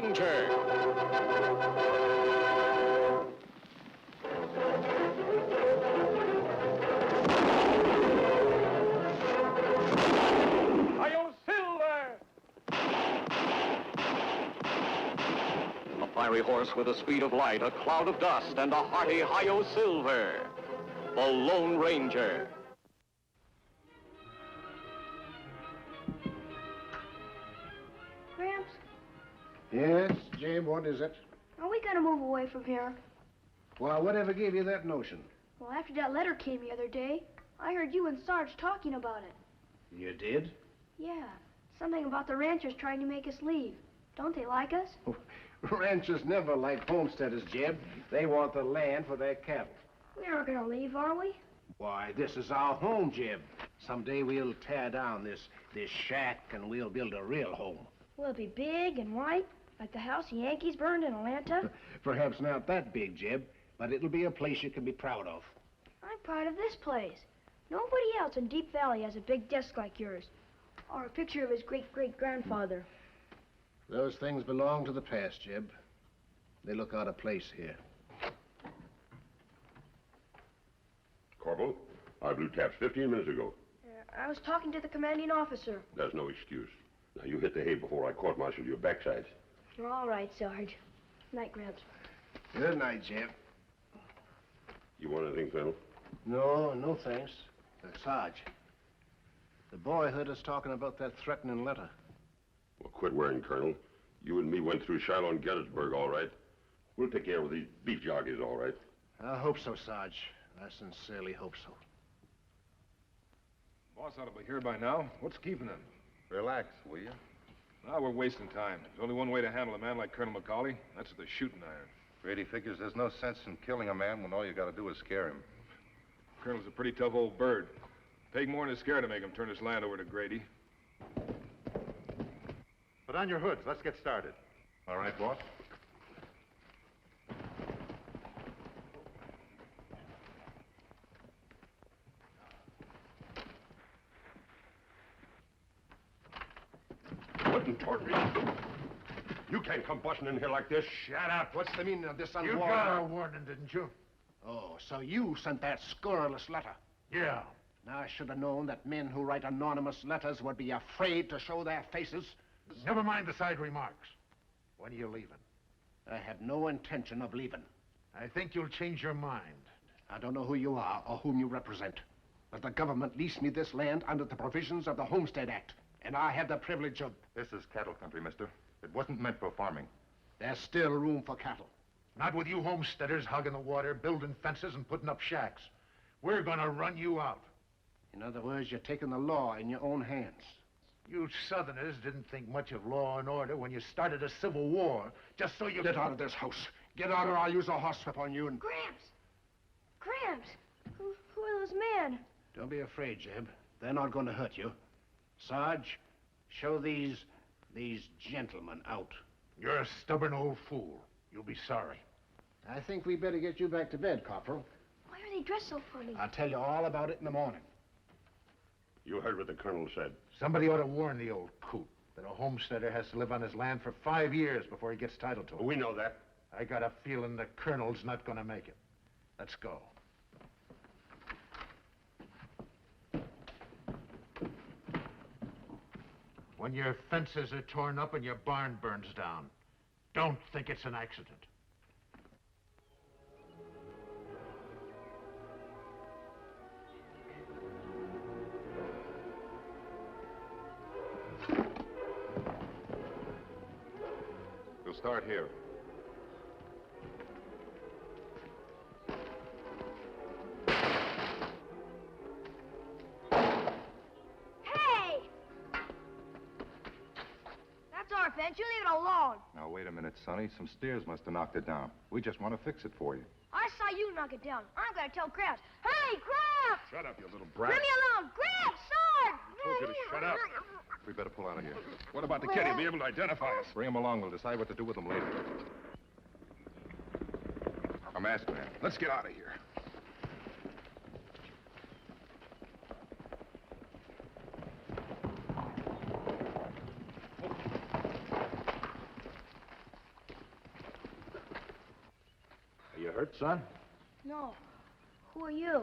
Ranger. Fiery horse with the speed of light, a cloud of dust, and a hearty Hi-Yo Silver, the Lone Ranger. Gramps? Yes, Jim, what is it? Are we gonna move away from here? Well, whatever gave you that notion? Well, after that letter came the other day, I heard you and Sarge talking about it. You did? Yeah, something about the ranchers trying to make us leave. Don't they like us? Ranchers never like homesteaders, Jeb. They want the land for their cattle. We aren't gonna leave, are we? Why, this is our home, Jeb. Someday we'll tear down this shack and we'll build a real home. Will it be big and white, like the house the Yankees burned in Atlanta? Perhaps not that big, Jeb, but it'll be a place you can be proud of. I'm proud of this place. Nobody else in Deep Valley has a big desk like yours, or a picture of his great-great-grandfather. Those things belong to the past, Jeb. They look out of place here. Corporal, I blew taps 15 minutes ago. I was talking to the commanding officer. That's no excuse. Now, you hit the hay before I court-martial your backsides. All right, Sarge. Night, Gramps. Good night, Jeb. You want anything, Colonel? No, thanks. Sarge, the boy heard us talking about that threatening letter. Well, quit worrying, Colonel. You and me went through Shiloh and Gettysburg, all right. We'll take care of these beef jockeys, all right. I hope so, Sarge. I sincerely hope so. Boss ought to be here by now. What's keeping him? Relax, will you? Now we're wasting time. There's only one way to handle a man like Colonel McCauley. That's with a shooting iron. Grady figures there's no sense in killing a man when all you gotta do is scare him. Colonel's a pretty tough old bird. Take more than a scare to make him turn his land over to Grady. Put on your hoods. Let's get started. All right, boss? What in Torrey? You can't come busting in here like this. Shut up. What's the meaning of this You unwarranted... got our warning, didn't you? Oh, so you sent that scurrilous letter. Yeah. Now, I should have known that men who write anonymous letters would be afraid to show their faces. Never mind the side remarks. When are you leaving? I have no intention of leaving. I think you'll change your mind. I don't know who you are or whom you represent, but the government leased me this land under the provisions of the Homestead Act, and I have the privilege of... This is cattle country, mister. It wasn't meant for farming. There's still room for cattle. Not with you homesteaders hogging the water, building fences, and putting up shacks. We're gonna run you out. In other words, you're taking the law in your own hands. You Southerners didn't think much of law and order when you started a civil war, just so you... Get out of this house. Get out or I'll use a horsewhip on you and... Gramps! Gramps! Who are those men? Don't be afraid, Jeb. They're not going to hurt you. Sarge, show these gentlemen out. You're a stubborn old fool. You'll be sorry. I think we better get you back to bed, Corporal. Why are they dressed so funny? I'll tell you all about it in the morning. You heard what the Colonel said. Somebody ought to warn the old coot that a homesteader has to live on his land for 5 years before he gets title to it. We know that. I got a feeling the Colonel's not gonna make it. Let's go. When your fences are torn up and your barn burns down, don't think it's an accident. We'll start here. Hey! That's our fence. You leave it alone. Now, wait a minute, Sonny. Some steers must have knocked it down. We just want to fix it for you. I saw you knock it down. I'm gonna tell Gramps. Hey, Gramps! Shut up, you little brat. Leave me alone! Gramps, son! I told you to shut up. We better pull out of here. What about the kid? He'll be able to identify us. Bring him along. We'll decide what to do with him later. A masked man. Let's get out of here. hurt, son? No. Who are you?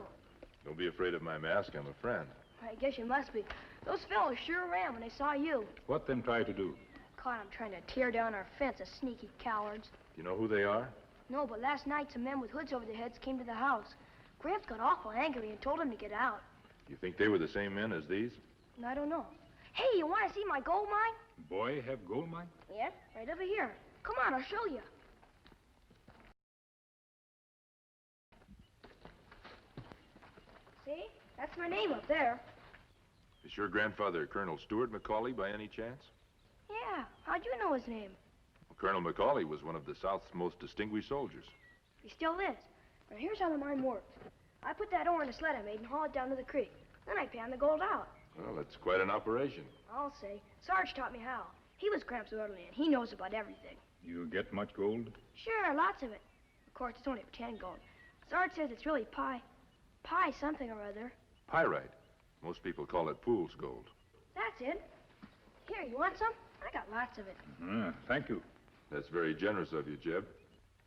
Don't be afraid of my mask. I'm a friend. I guess you must be. Those fellows sure ran when they saw you. What them try to do? Caught 'em trying to tear down our fence, the sneaky cowards. Do you know who they are? No, but last night some men with hoods over their heads came to the house. Gramps got awful angry and told him to get out. You think they were the same men as these? I don't know. Hey, you want to see my gold mine? Boy, have gold mine? Yeah, right over here. Come on, I'll show you. See? That's my name up there. Is your grandfather Colonel Stuart Macaulay by any chance? Yeah, how'd you know his name? Well, Colonel Macaulay was one of the South's most distinguished soldiers. He still is. Now here's how the mine works. I put that ore in a sled I made and haul it down to the creek. Then I pan the gold out. Well, that's quite an operation. I'll say. Sarge taught me how. He was Gramps' orderly, and he knows about everything. You get much gold? Sure, lots of it. Of course, it's only pretend gold. Sarge says it's really pie something or other. Pyrite. Most people call it fool's gold. That's it. Here, you want some? I got lots of it. Thank you. That's very generous of you, Jeb.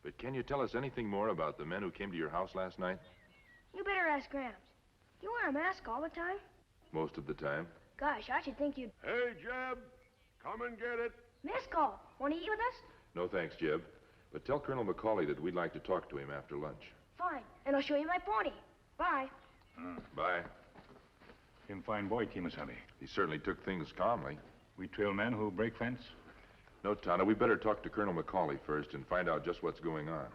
But can you tell us anything more about the men who came to your house last night? You better ask Gramps. You wear a mask all the time? Most of the time. Gosh, I should think you'd... Hey, Jeb, come and get it. Missed call. Want to eat with us? No thanks, Jeb. But tell Colonel Macaulay that we'd like to talk to him after lunch. Fine, and I'll show you my pony. Bye. Bye. Him fine boy, Kemo Sabe. He certainly took things calmly. We trail men who break fence. No, Tonto, we better talk to Colonel Macaulay first and find out just what's going on.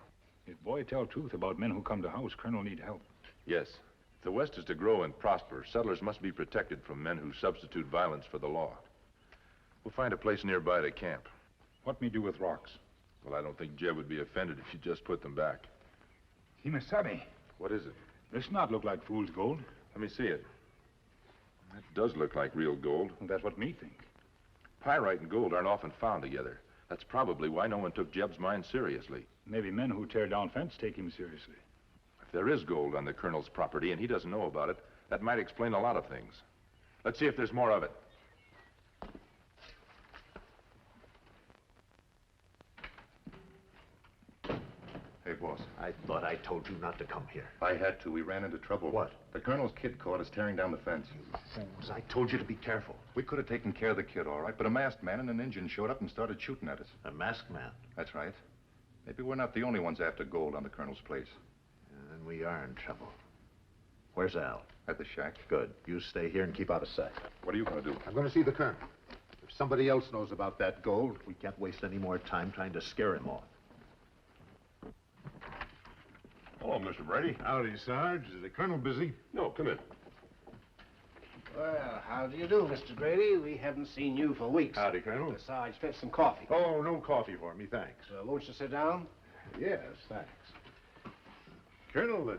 If boy tell truth about men who come to house, Colonel need help. Yes. If the West is to grow and prosper, settlers must be protected from men who substitute violence for the law. We'll find a place nearby to camp. What me do with rocks? Well, I don't think Jeb would be offended if you just put them back. Kemo Sabe. What is it? This not look like fool's gold. Let me see it. That does look like real gold. Well, that's what me think. Pyrite and gold aren't often found together. That's probably why no one took Jeb's mine seriously. Maybe men who tear down fence take him seriously. If there is gold on the Colonel's property and he doesn't know about it, that might explain a lot of things. Let's see if there's more of it. Hey, boss. I thought I told you not to come here. I had to. We ran into trouble. What? The Colonel's kid caught us tearing down the fence. Fools, I told you to be careful. We could have taken care of the kid, all right, but a masked man and an Indian showed up and started shooting at us. A masked man. That's right. Maybe we're not the only ones after gold on the Colonel's place. And we are in trouble. Where's Al? At the shack. Good. You stay here and keep out of sight. What are you going to do? I'm going to see the Colonel. If somebody else knows about that gold, We can't waste any more time trying to scare him off. Hello, Mr. Brady. Howdy, Sarge. Is the Colonel busy? No, come in. Well, how do you do, Mr. Grady? We haven't seen you for weeks. Howdy, Colonel. The Sarge fetched some coffee. Oh, no coffee for me, thanks. Won't you sit down? Yes, thanks. Colonel,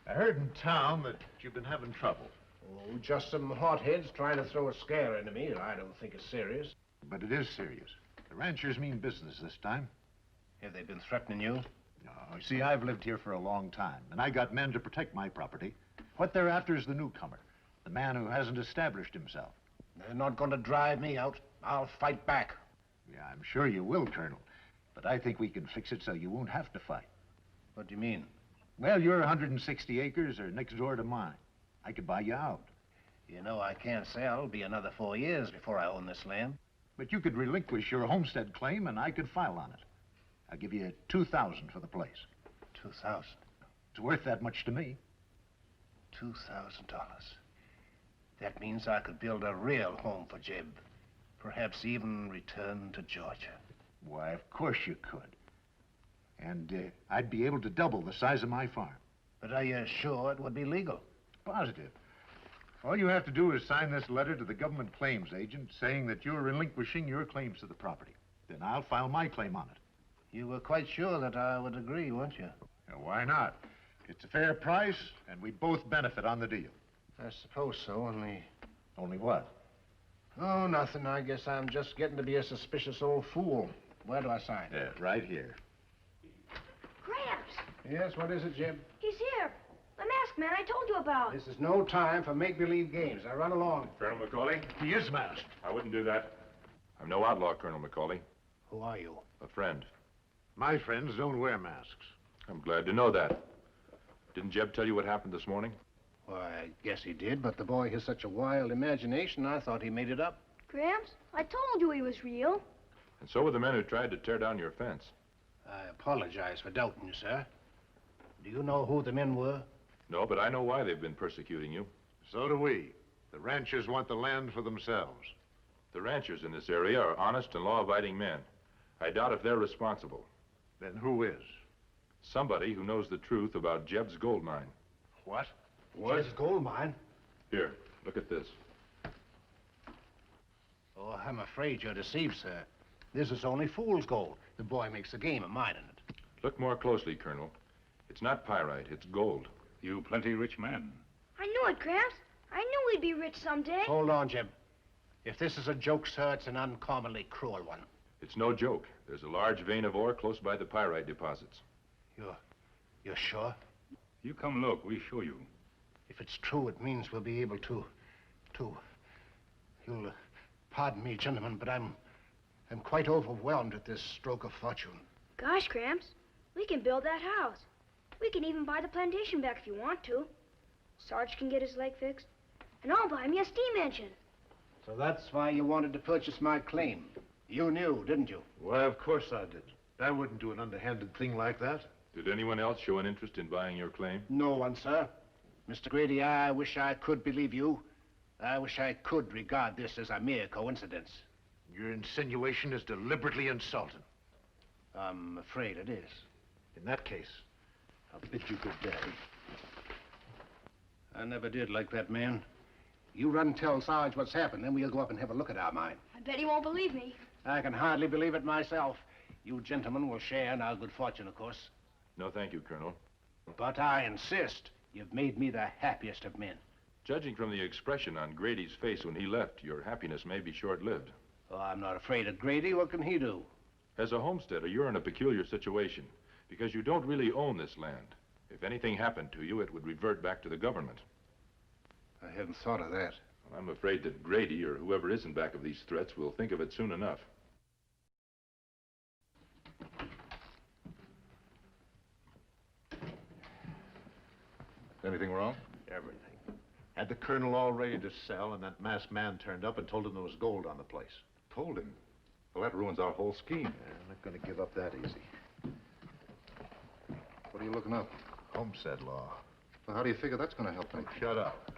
I heard in town that you've been having trouble. Oh, just some hotheads trying to throw a scare into me that I don't think is serious. But it is serious. The ranchers mean business this time. Have they been threatening you? No, see, I've lived here for a long time, and I got men to protect my property. What they're after is the newcomer, the man who hasn't established himself. They're not going to drive me out. I'll fight back. Yeah, I'm sure you will, Colonel. But I think we can fix it so you won't have to fight. What do you mean? Well, your 160 acres are next door to mine. I could buy you out. You know I can't say I'll be another 4 years before I own this land. But you could relinquish your homestead claim, and I could file on it. I'll give you $2,000 for the place. $2,000. It's worth that much to me. $2,000. That means I could build a real home for Jeb. Perhaps even return to Georgia. Why, of course you could. And I'd be able to double the size of my farm. But are you sure it would be legal? Positive. All you have to do is sign this letter to the government claims agent saying that you're relinquishing your claims to the property. Then I'll file my claim on it. You were quite sure that I would agree, weren't you? Now, why not? It's a fair price, and we both benefit on the deal. I suppose so, only... Only what? Oh, nothing. I guess I'm just getting to be a suspicious old fool. Where do I sign? Right here. Gramps! Yes, what is it, Jim? He's here. The masked man I told you about. This is no time for make-believe games. Now run along. Colonel Macaulay? He is masked. I wouldn't do that. I'm no outlaw, Colonel Macaulay. Who are you? A friend. My friends don't wear masks. I'm glad to know that. Didn't Jeb tell you what happened this morning? Why, I guess he did, but the boy has such a wild imagination, I thought he made it up. Gramps, I told you he was real. And so were the men who tried to tear down your fence. I apologize for doubting you, sir. Do you know who the men were? No, but I know why they've been persecuting you. So do we. The ranchers want the land for themselves. The ranchers in this area are honest and law-abiding men. I doubt if they're responsible. Then who is? Somebody who knows the truth about Jeb's gold mine. What? Jeb's gold mine? Here, look at this. Oh, I'm afraid you're deceived, sir. This is only fool's gold. The boy makes a game of mining it. Look more closely, Colonel. It's not pyrite, it's gold. You plenty rich man. I knew it, Gramps. I knew we'd be rich someday. Hold on, Jeb. If this is a joke, sir, it's an uncommonly cruel one. It's no joke. There's a large vein of ore close by the pyrite deposits. You're sure? You come look, we show you. If it's true, it means we'll be able to... You'll pardon me, gentlemen, but I'm quite overwhelmed at this stroke of fortune. Gosh, Gramps, we can build that house. We can even buy the plantation back if you want to. Sarge can get his leg fixed, and I'll buy me a steam engine. So that's why you wanted to purchase my claim. You knew, didn't you? Why, of course I did. I wouldn't do an underhanded thing like that. Did anyone else show an interest in buying your claim? No one, sir. Mr. Grady, I wish I could believe you. I wish I could regard this as a mere coincidence. Your insinuation is deliberately insulting. I'm afraid it is. In that case, I'll bid you good day. I never did like that man. You run and tell Sarge what's happened, then we'll go up and have a look at our mine. I bet he won't believe me. I can hardly believe it myself. You gentlemen will share in our good fortune, of course. No, thank you, Colonel. But I insist. You've made me the happiest of men. Judging from the expression on Grady's face when he left, your happiness may be short-lived. Oh, I'm not afraid of Grady. What can he do? As a homesteader, you're in a peculiar situation because you don't really own this land. If anything happened to you, it would revert back to the government. I hadn't thought of that. Well, I'm afraid that Grady, or whoever is in back of these threats, will think of it soon enough. Anything wrong? Everything. Had the colonel all ready to sell, and that masked man turned up and told him there was gold on the place. Told him. Well, that ruins our whole scheme. Yeah, I'm not going to give up that easy. What are you looking up? Homestead law. Well, how do you figure that's going to help them? Shut up.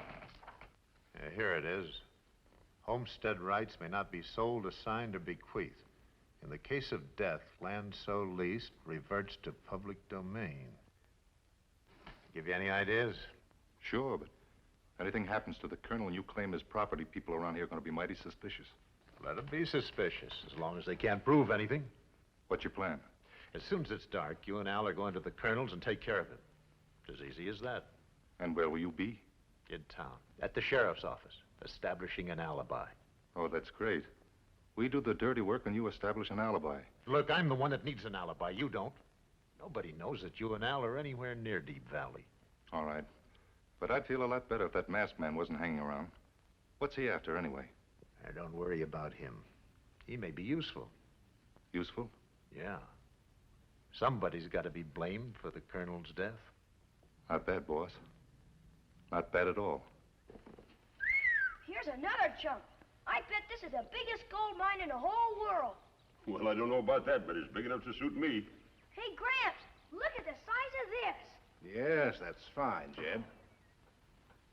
Yeah, here it is. Homestead rights may not be sold, assigned, or bequeathed. In the case of death, land so leased reverts to public domain. Give you any ideas? Sure, but anything happens to the colonel and you claim his property, people around here are going to be mighty suspicious. Let them be suspicious, as long as they can't prove anything. What's your plan? As soon as it's dark, you and Al are going to the colonel's and take care of it. It's as easy as that. And where will you be? In town, at the sheriff's office, establishing an alibi. Oh, that's great. We do the dirty work and you establish an alibi. Look, I'm the one that needs an alibi. You don't. Nobody knows that you and Al are anywhere near Deep Valley. All right. But I'd feel a lot better if that masked man wasn't hanging around. What's he after, anyway? Don't worry about him. He may be useful. Useful? Yeah. Somebody's got to be blamed for the colonel's death. Not bad, boss. Not bad at all. Here's another chunk. I bet this is the biggest gold mine in the whole world. Well, I don't know about that, but it's big enough to suit me. Hey, Gramps, look at the size of this. Yes, that's fine, Jeb.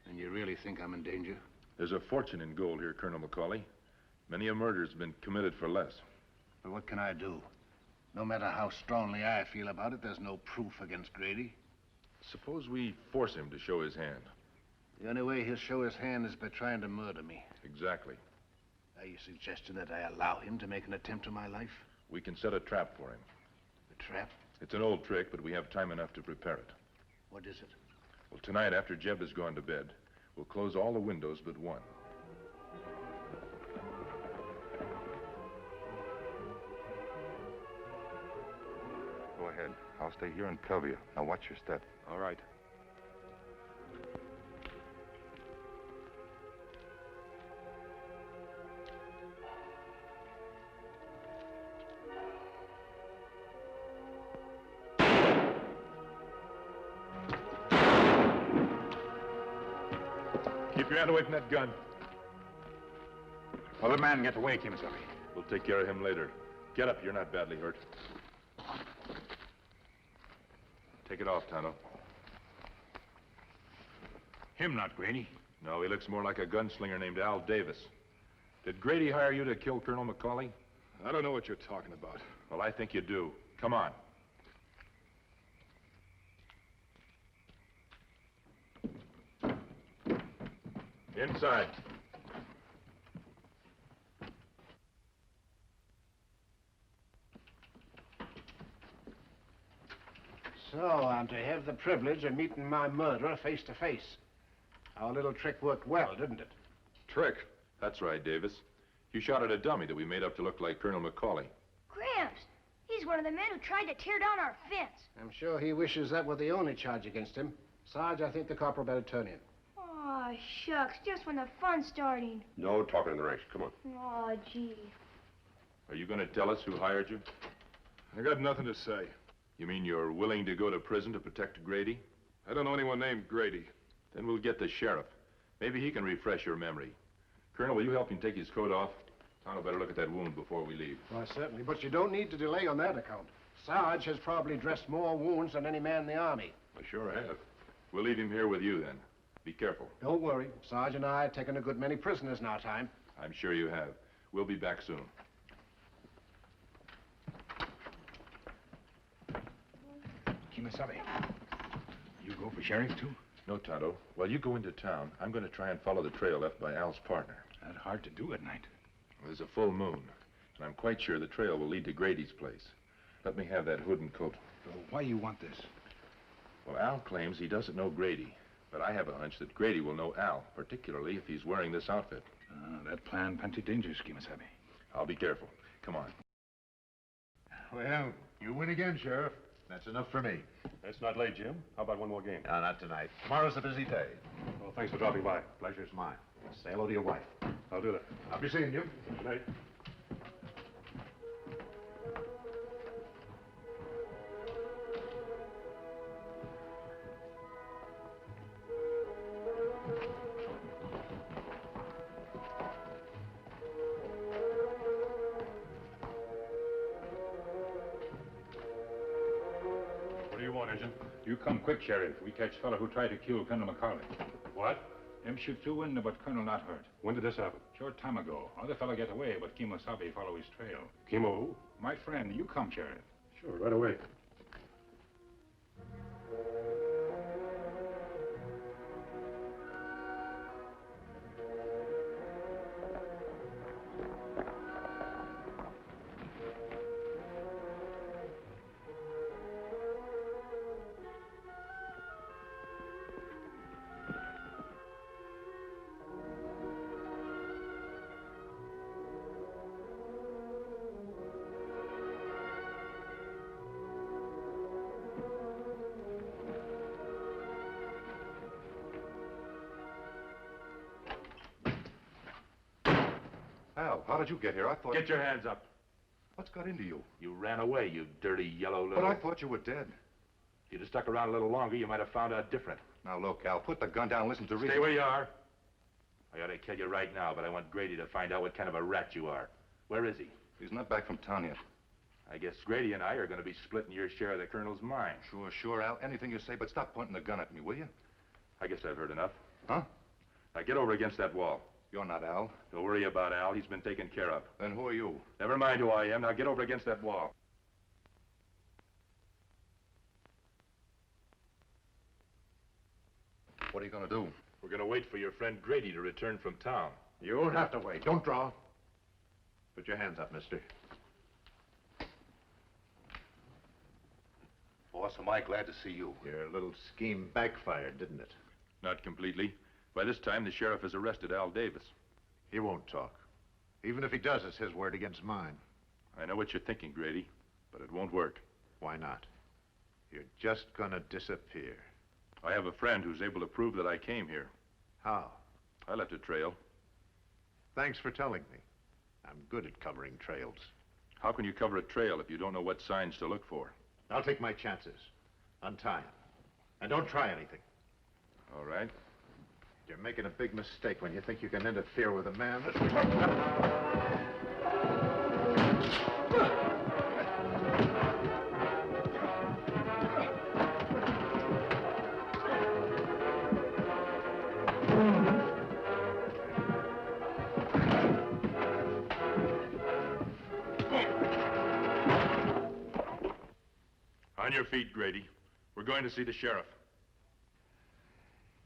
And you really think I'm in danger? There's a fortune in gold here, Colonel McCauley. Many a murder's been committed for less. But what can I do? No matter how strongly I feel about it, there's no proof against Grady. Suppose we force him to show his hand. The only way he'll show his hand is by trying to murder me. Exactly. Are you suggesting that I allow him to make an attempt on my life? We can set a trap for him. A trap? It's an old trick, but we have time enough to prepare it. What is it? Well, tonight, after Jeb has gone to bed, we'll close all the windows but one. Go ahead. I'll stay here and cover you. Now watch your step. All right. Keep your hand away from that gun. Well, the man get away, Kemo Sabe. We'll take care of him later. Get up, you're not badly hurt. Take it off, Tonto. Him not Grady. No, he looks more like a gunslinger named Al Davis. Did Grady hire you to kill Colonel McCauley? I don't know what you're talking about. Well, I think you do. Come on. Inside. So I'm to have the privilege of meeting my murderer face to face. Our little trick worked well, didn't it? Trick? That's right, Davis. You shot at a dummy that we made up to look like Colonel McCauley. Gramps, he's one of the men who tried to tear down our fence. I'm sure he wishes that were the only charge against him. Sarge, I think the corporal better turn in. Aw, shucks, just when the fun's starting. No talking in the ranks. Come on. Aw, gee. Are you going to tell us who hired you? I got nothing to say. You mean you're willing to go to prison to protect Grady? I don't know anyone named Grady. Then we'll get the sheriff. Maybe he can refresh your memory. Colonel, will you help him take his coat off? Tonto better look at that wound before we leave. Why, certainly, but you don't need to delay on that account. Sarge has probably dressed more wounds than any man in the Army. I sure have. We'll leave him here with you, then. Be careful. Don't worry. Sarge and I have taken a good many prisoners in our time. I'm sure you have. We'll be back soon. Kemo Sabe, you go for sheriff, too? No, Tonto. While you go into town, I'm going to try and follow the trail left by Al's partner. That's hard to do at night. There's a full moon, and I'm quite sure the trail will lead to Grady's place. Let me have that hood and coat. So why you want this? Well, Al claims he doesn't know Grady, but I have a hunch that Grady will know Al, particularly if he's wearing this outfit. That plan plenty dangerous, Kemo Sabe. I'll be careful. Come on. Well, you win again, Sheriff. That's enough for me. It's not late, Jim. How about one more game? No, not tonight. Tomorrow's a busy day. Well, thanks for dropping by. Pleasure's mine. Say hello to your wife. I'll do that. I'll be seeing you. Good night. What do you want, Agent? You come quick, Sheriff. We catch fellow who tried to kill Colonel McCauley. What? Him shoot through window, but Colonel not hurt. When did this happen? Short time ago. Other fellow get away, but Kemo Sabe follow his trail. Kemo who? My friend, you come, Sheriff. Sure, right away. Al, how did you get here? I thought... Get your hands up. What's got into you? You ran away, you dirty yellow little... But I thought you were dead. If you'd have stuck around a little longer, you might have found out different. Now, look, Al, put the gun down and listen to Reid. Stay where you are. I ought to kill you right now, but I want Grady to find out what kind of a rat you are. Where is he? He's not back from town yet. I guess Grady and I are going to be splitting your share of the Colonel's mine. Sure, Al. Anything you say, but stop pointing the gun at me, will you? I guess I've heard enough. Huh? Now get over against that wall. You're not Al. Don't worry about Al. He's been taken care of. Then who are you? Never mind who I am. Now get over against that wall. What are you going to do? We're going to wait for your friend Grady to return from town. You won't have to wait. Don't draw. Put your hands up, mister. Boss, am I glad to see you. Your little scheme backfired, didn't it? Not completely. By this time, the sheriff has arrested Al Davis. He won't talk. Even if he does, it's his word against mine. I know what you're thinking, Grady, but it won't work. Why not? You're just gonna disappear. I have a friend who's able to prove that I came here. How? I left a trail. Thanks for telling me. I'm good at covering trails. How can you cover a trail if you don't know what signs to look for? I'll take my chances. Untie him. And don't try anything. All right. Your making a big mistake when you think you can interfere with a man. On your feet, Grady. We're going to see the sheriff.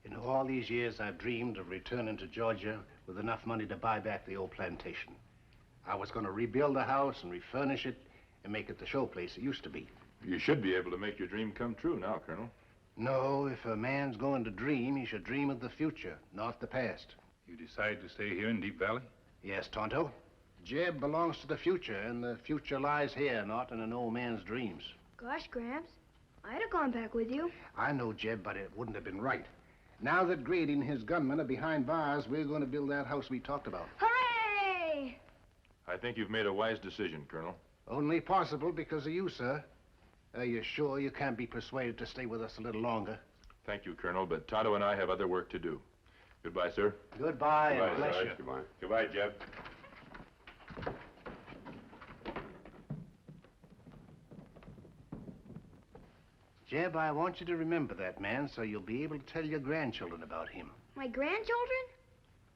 You know, all these years I've dreamed of returning to Georgia with enough money to buy back the old plantation. I was going to rebuild the house and refurnish it and make it the showplace it used to be. You should be able to make your dream come true now, Colonel. No, if a man's going to dream, he should dream of the future, not the past. You decide to stay here in Deep Valley? Yes, Tonto. Jeb belongs to the future, and the future lies here, not in an old man's dreams. Gosh, Gramps, I'd have gone back with you. I know, Jeb, but it wouldn't have been right. Now that Grady and his gunmen are behind bars, we're going to build that house we talked about. Hooray! I think you've made a wise decision, Colonel. Only possible because of you, sir. Are you sure you can't be persuaded to stay with us a little longer? Thank you, Colonel, but Tonto and I have other work to do. Goodbye, sir. Goodbye, and bless Sarge. you. Goodbye. Goodbye, Jeb. Jeb, I want you to remember that man so you'll be able to tell your grandchildren about him. My grandchildren?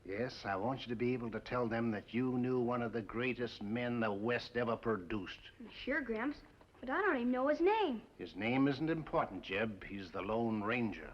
Yes, I want you to be able to tell them that you knew one of the greatest men the West ever produced. Sure, Gramps, but I don't even know his name. His name isn't important, Jeb. He's the Lone Ranger.